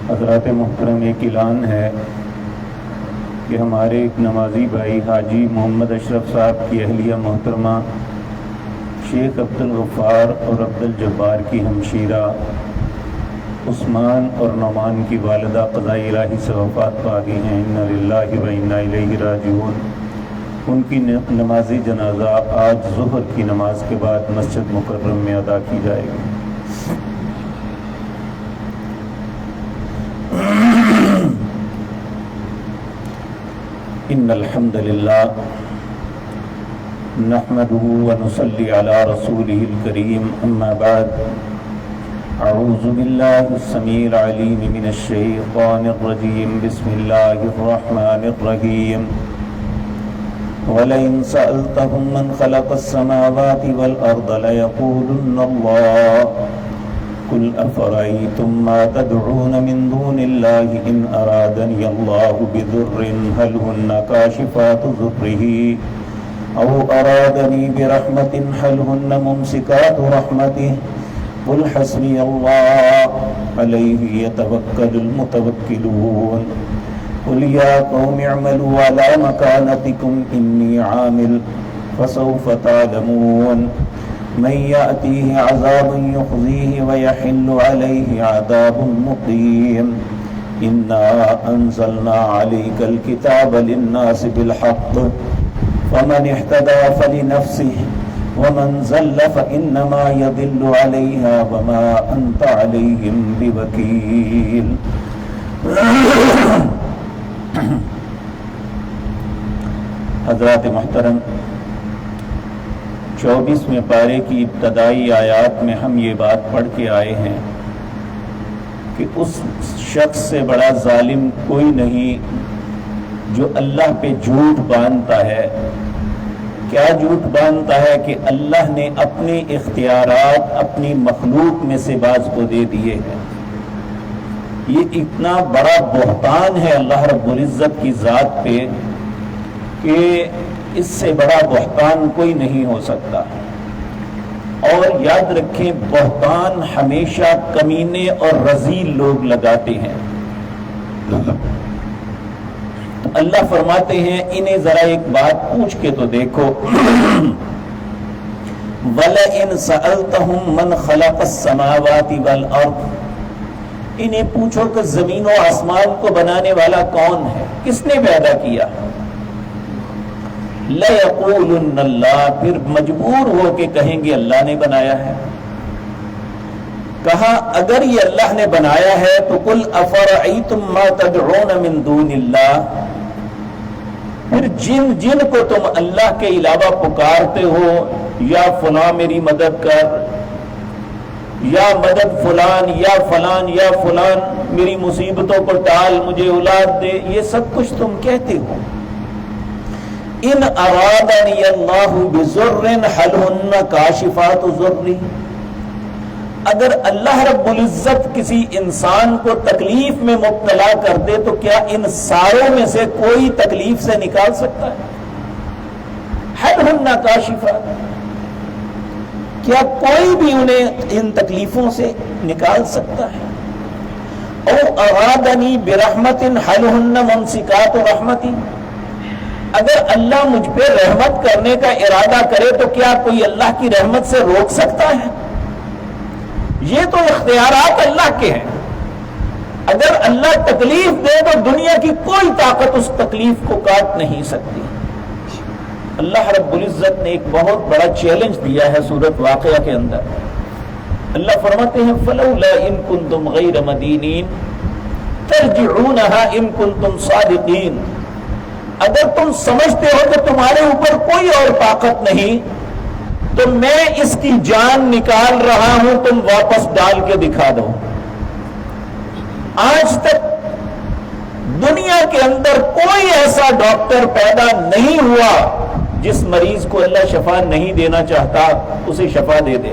حضرات محترم، ایک اعلان ہے کہ ہمارے ایک نمازی بھائی حاجی محمد اشرف صاحب کی اہلیہ محترمہ شیخ عبدالغفار اور عبدالجبار کی ہمشیرہ عثمان اور نعمان کی والدہ قضائے الہی سے وفات پا گئی ہیں۔ انا للہ و انا الیہ راجعون۔ ان کی نماز جنازہ آج ظہر کی نماز کے بعد مسجد مکرم میں ادا کی جائے گی۔ ان الحمد للہ نحمده ونصلی علی رسوله الکریم، اما بعد، اعوذ باللہ السمیع العلیم من الشیطان الرجیم، بسم اللہ الرحمن الرحیم۔ وَلَئِن سَأَلْتَهُم مَّنْ خَلَقَ السَّمَاوَاتِ وَالْأَرْضَ لَيَقُولُنَّ اللَّهُ قُلْ أَفَرَأَيْتُم مَّا تَدْعُونَ مِن دُونِ اللَّهِ إِنْ أَرَادَنِيَ اللَّهُ بِضُرٍّ هَلْ هُنَّ كَاشِفَاتُ ضُرِّهِ أَوْ أَرَادَنِي بِرَحْمَةٍ هَلْ هُنَّ مُمْسِكَاتُ رَحْمَتِهِ قُلْ حَسْبِيَ اللَّهُ عَلَيْهِ يَتَوَكَّلُ الْمُتَوَكِّلُونَ قُلْ يَا قَوْمِ اعْمَلُوا عَلَى مَكَانَتِكُمْ إِنِّي عَامِلٌ فَسَوْفَ تَعْلَمُونَ مَن يَأْتِيهِ عَذَابٌ يُخْزِيهِ وَيَحِلُّ عَلَيْهِ عَذَابٌ مُقِيمٌ إِنَّا أَنزَلْنَا عَلَيْكَ الْكِتَابَ لِلنَّاسِ بِالْحَقِّ فَمَنِ اهْتَدَىٰ فَلِنَفْسِهِ وَمَن ضَلَّ فَإِنَّمَا يَضِلُّ عَلَيْهَا وَمَا أَنتَ عَلَيْهِم بِوَكِيلٍ۔ حضرات محترم، 24ویں پارے کی ابتدائی آیات میں ہم یہ بات پڑھ کے آئے ہیں کہ اس شخص سے بڑا ظالم کوئی نہیں جو اللہ پہ جھوٹ باندھتا ہے۔ کیا جھوٹ باندھتا ہے؟ کہ اللہ نے اپنے اختیارات اپنی مخلوق میں سے بعض کو دے دیے ہیں۔ یہ اتنا بڑا بہتان ہے اللہ رب العزت کی ذات پہ کہ اس سے بڑا بہتان کوئی نہیں ہو سکتا۔ اور یاد رکھیں، بہتان ہمیشہ کمینے اور رذیل لوگ لگاتے ہیں۔ اللہ فرماتے ہیں انہیں ذرا ایک بات پوچھ کے تو دیکھو، وَلَئِن سَأَلْتَهُم مَّنْ خَلَقَ السَّمَاوَاتِ وَالْأَرْضَ، انہیں پوچھو کہ زمین و آسمان کو بنانے والا کون ہے، کس نے پیدا کیا؟ لَيَقُولُنَّ اللَّهُ، پھر مجبور ہو کے کہیں گے اللہ نے بنایا ہے۔ کہا اگر یہ اللہ نے بنایا ہے تو قُلْ أَفَرَأَيْتُم مَّا تَدْعُونَ مِن دُونِ اللَّهِ، پھر جن کو تم اللہ کے علاوہ پکارتے ہو، یا فلاں میری مدد کر، یا مدد فلان، یا فلان یا فلان میری مصیبتوں کو ٹال، مجھے اولاد دے، یہ سب کچھ تم کہتے ہو۔ ان ارادنی اللہ بضر هل ہن کاشفات ضرہ، اگر اللہ رب العزت کسی انسان کو تکلیف میں مبتلا کر دے تو کیا ان ساروں میں سے کوئی تکلیف سے نکال سکتا ہے؟ هل ہن کاشفات، کیا کوئی بھی انہیں ان تکلیفوں سے نکال سکتا ہے؟ او ارادنی برحمت هل ہن ممسکات رحمتی، اگر اللہ مجھ پہ رحمت کرنے کا ارادہ کرے تو کیا کوئی اللہ کی رحمت سے روک سکتا ہے؟ یہ تو اختیارات اللہ کے ہیں۔ اگر اللہ تکلیف دے تو دنیا کی کوئی طاقت اس تکلیف کو کاٹ نہیں سکتی۔ اللہ رب العزت نے ایک بہت بڑا چیلنج دیا ہے سورۃ واقعہ کے اندر۔ اللہ فرماتے ہیں فَلَوْلَا إِن كُنتُمْ غَيْرَ مَدِينِينَ تَرْجِعُونَهَا إِن كُنتُمْ صَادِقِينَ، اگر تم سمجھتے ہو کہ تمہارے اوپر کوئی اور طاقت نہیں تو میں اس کی جان نکال رہا ہوں، تم واپس ڈال کے دکھا دو۔ آج تک دنیا کے اندر کوئی ایسا ڈاکٹر پیدا نہیں ہوا جس مریض کو اللہ شفا نہیں دینا چاہتا اسے شفا دے دے۔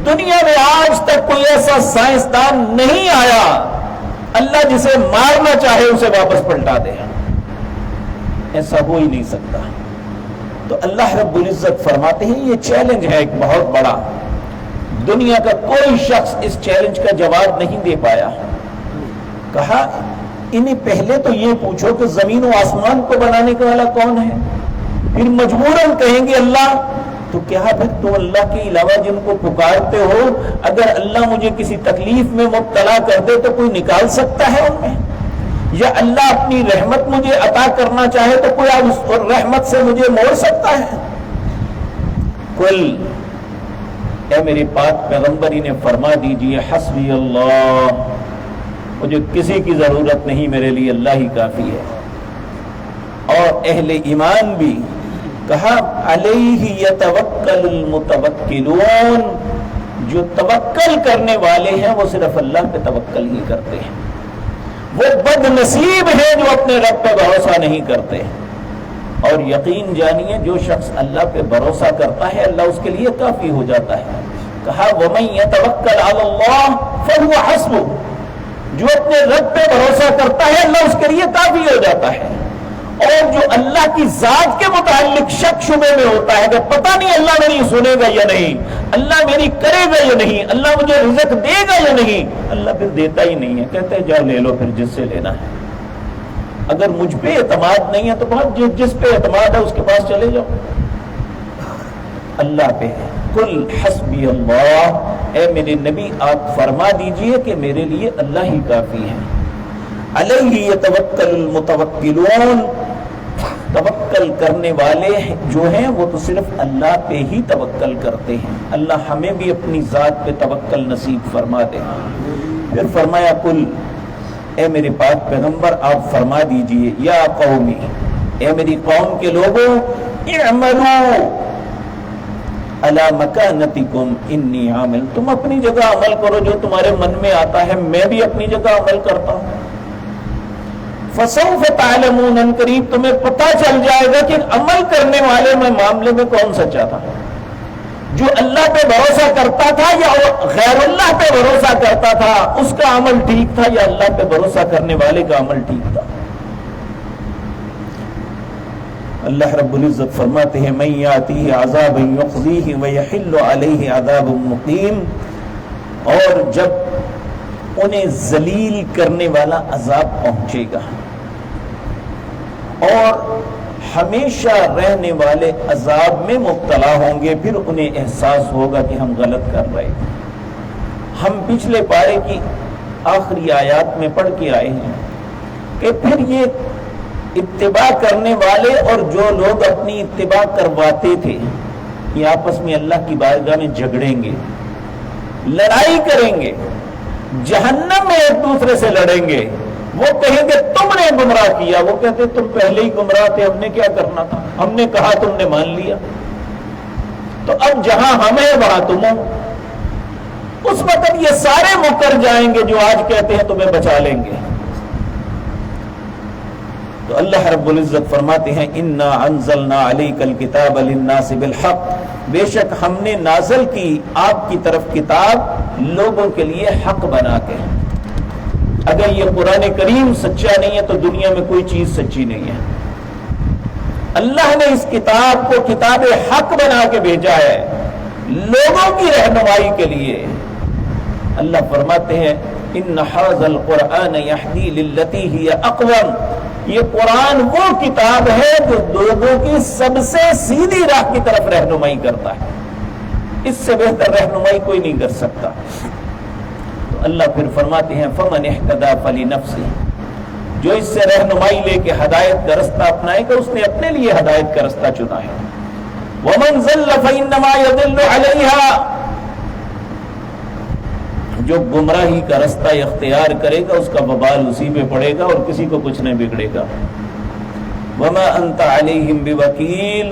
دنیا میں آج تک کوئی ایسا سائنسدان نہیں آیا اللہ جسے مارنا چاہے اسے واپس پلٹا دے، ایسا ہو ہی نہیں سکتا۔ تو اللہ رب العزت فرماتے ہیں یہ چیلنج ہے ایک بہت بڑا، دنیا کا کوئی شخص اس چیلنج کا جواب نہیں دے پایا. کہا انہیں پہلے تو یہ پوچھو کہ زمین و آسمان کو بنانے کا والا کون ہے, پھر مجبوراً کہیں گے اللہ. تو کیا پھر تم اللہ کے علاوہ جن کو پکارتے ہو, اگر اللہ مجھے کسی تکلیف میں مبتلا کر دے تو کوئی نکال سکتا ہے ان میں؟ یا اللہ اپنی رحمت مجھے عطا کرنا چاہے تو کوئی اس رحمت سے مجھے موڑ سکتا ہے؟ کل اے میرے پاک پیغمبر انہیں فرما دیجئے حسبی اللہ, مجھے کسی کی ضرورت نہیں, میرے لیے اللہ ہی کافی ہے. اور اہل ایمان بھی کہا علیہ یتوکل المتوکلون, جو توکل کرنے والے ہیں وہ صرف اللہ پہ توکل ہی کرتے ہیں. وہ بد نصیب ہیں جو اپنے رب پہ بھروسہ نہیں کرتے. اور یقین جانیے جو شخص اللہ پہ بھروسہ کرتا ہے اللہ اس کے لیے کافی ہو جاتا ہے. کہا وَمَن يَتَوَكَّلْ عَلَى اللَّهِ فَهُوَ حَسْبُهُ, جو اپنے رب پہ بھروسہ کرتا ہے اللہ اس کے لیے کافی ہو جاتا ہے. اور جو اللہ کی ذات کے متعلق شک شبے میں ہوتا ہے کہ پتہ نہیں اللہ میری سنے گا یا نہیں, اللہ میری کرے گا یا نہیں, اللہ مجھے رزق دے گا یا نہیں, اللہ پھر دیتا ہی نہیں ہے, کہتے ہیں جاؤ لے لو پھر جس سے لینا ہے. اگر مجھ پہ اعتماد نہیں ہے تو بہت جس پہ اعتماد ہے اس کے پاس چلے جاؤ, اللہ پہ ہے. قل حسبی اللہ, اے میرے نبی آپ فرما دیجئے کہ میرے لیے اللہ ہی کافی ہے. علیہ یتوکل المتوکلون, توکل کرنے والے جو ہیں وہ تو صرف اللہ پہ ہی توکل کرتے ہیں. اللہ ہمیں بھی اپنی ذات پہ توکل نصیب فرما دے. پھر فرمایا قل, اے میرے پاک پیغمبر آپ فرما دیجئے یا قومی, اے میری قوم کے لوگوں, اعملوا علی مکانتکم انی عامل, تم اپنی جگہ عمل کرو جو تمہارے من میں آتا ہے, میں بھی اپنی جگہ عمل کرتا ہوں. فسوف تعلمون, ان قریب تمہیں پتہ چل جائے گا کہ عمل کرنے والے میں معاملے میں کون سچا تھا, جو اللہ پہ بھروسہ کرتا تھا یا غیر اللہ پہ بھروسہ کرتا تھا, اس کا عمل ٹھیک تھا یا اللہ پہ بھروسہ کرنے والے کا عمل ٹھیک تھا. اللہ رب العزت فرماتے ہیں من یاتیہ عذاب یخزیہ ویحل علیہ عذاب مقیم, اور جب انہیں ذلیل کرنے والا عذاب پہنچے گا اور ہمیشہ رہنے والے عذاب میں مبتلا ہوں گے, پھر انہیں احساس ہوگا کہ ہم غلط کر رہے ہیں. ہم پچھلے پارے کی آخری آیات میں پڑھ کے آئے ہیں کہ پھر یہ اتباع کرنے والے اور جو لوگ اپنی اتباع کرواتے تھے یہ آپس میں اللہ کی بارگاہ میں جھگڑیں گے, لڑائی کریں گے, جہنم میں ایک دوسرے سے لڑیں گے. وہ کہیں گے تم نے گمراہ کیا, وہ کہتے تم پہلے ہی گمراہ تھے, ہم نے کیا کرنا تھا, ہم نے کہا تم نے مان لیا, تو اب جہاں ہم ہیں وہاں تم ہو. اس وقت یہ سارے مکر جائیں گے جو آج کہتے ہیں تمہیں بچا لیں گے. تو اللہ رب العزت فرماتے ہیں انا انزلنا علیک الکتاب للناس بالحق, بے شک ہم نے نازل کی آپ کی طرف کتاب لوگوں کے لیے حق بنا کے. اگر یہ قرآن کریم سچا نہیں ہے تو دنیا میں کوئی چیز سچی نہیں ہے. اللہ نے اس کتاب کو کتاب حق بنا کے بھیجا ہے لوگوں کی رہنمائی کے لیے. اللہ فرماتے ہیں ان ھذا القرآن یہدی للتی ہی اقوم, یہ قرآن وہ کتاب ہے جو لوگوں کی سب سے سیدھی راہ کی طرف رہنمائی کرتا ہے, اس سے بہتر رہنمائی کوئی نہیں کر سکتا. تو اللہ پھر فرماتے ہیں فمن اہتدی فلنفسہ, جو اس سے رہنمائی لے کے ہدایت کا رستہ اپنائے گا اس نے اپنے لیے ہدایت کا رستہ چنا ہے. ومن ضل فانما يضل علیہا, جو گمراہی کا رستہ اختیار کرے گا اس کا وبال اسی پہ پڑے گا اور کسی کو کچھ نہیں بگڑے گا. وما انت علیہم بوکیل,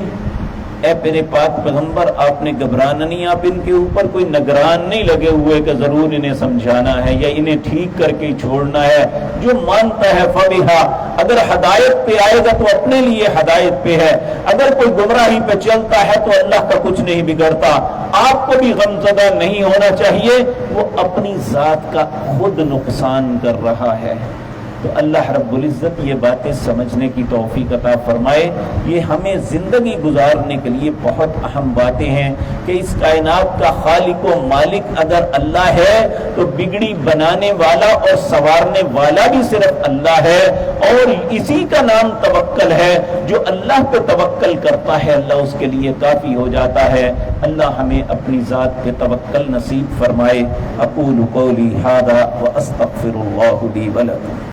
اے میرے پاک پیغمبر آپ نے گھبرانا نہیں, آپ ان کے اوپر کوئی نگران نہیں لگے ہوئے کہ ضرور انہیں سمجھانا ہے یا انہیں ٹھیک کر کے چھوڑنا ہے. جو مانتا ہے فبہا, اگر ہدایت پہ آئے گا تو اپنے لیے ہدایت پہ ہے, اگر کوئی گمراہی پہ چلتا ہے تو اللہ کا کچھ نہیں بگڑتا. آپ کو بھی غمزدہ نہیں ہونا چاہیے, وہ اپنی ذات کا خود نقصان کر رہا ہے. تو اللہ رب العزت یہ باتیں سمجھنے کی توفیق عطا فرمائے. یہ ہمیں زندگی گزارنے کے لیے بہت اہم باتیں ہیں کہ اس کائنات کا خالق و مالک اگر اللہ ہے تو بگڑی بنانے والا اور سنوارنے والا بھی صرف اللہ ہے، اور اسی کا نام توکل ہے. جو اللہ پہ توکل کرتا ہے اللہ اس کے لیے کافی ہو جاتا ہے. اللہ ہمیں اپنی ذات پہ توکل نصیب فرمائے. اقول قولی ھذا واستغفر اللہ لی ولکم.